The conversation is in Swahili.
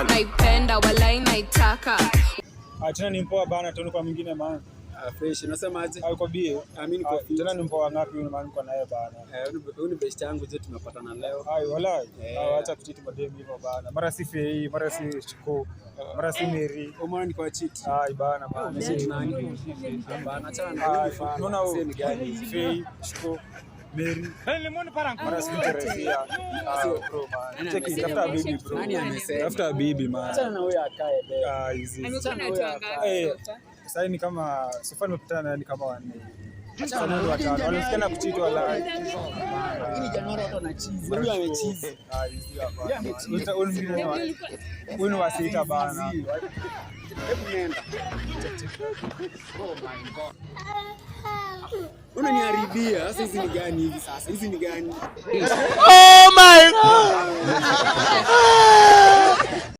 naipenda wala inaitaka. Tena ni mpoa bana, tuone kwa mwingine maana. Fresh, unasema aje? Uko bie? Mimi niko fit. Tena ni mpoa ngapi yule maana niko naye bana? Huyu ni best yangu je, tumepatana leo. Wallahi. Acha tutiti madem hivyo bana. Mara si Fei, mara si Chiko, mara si Mary. Mara ni kwa cheat. Bana bana. Sisi nani? Bana achana na huyu fan. Unaona huyu ni gani? Fei, Chiko, Mary. Mara si Teresia. Bro man. Cheki tafuta bibi bro. Nani amesema? Tafuta bibi man. Achana na huyu akae bebe. Easy. Amekuwa na watu wangapi? Sasa ni kama sofa nimepatana ni kama wanne. Sana ndio watano. Walisikana kuchitwa la. Hii Januari watu wana cheese. Huyu amecheese. Easy hapa. Huyu wa sita bana. Hebu nenda. Oh my god. Unaniharibia. Sasa hizi ni gani hivi sasa? Hizi ni gani? Oh my god.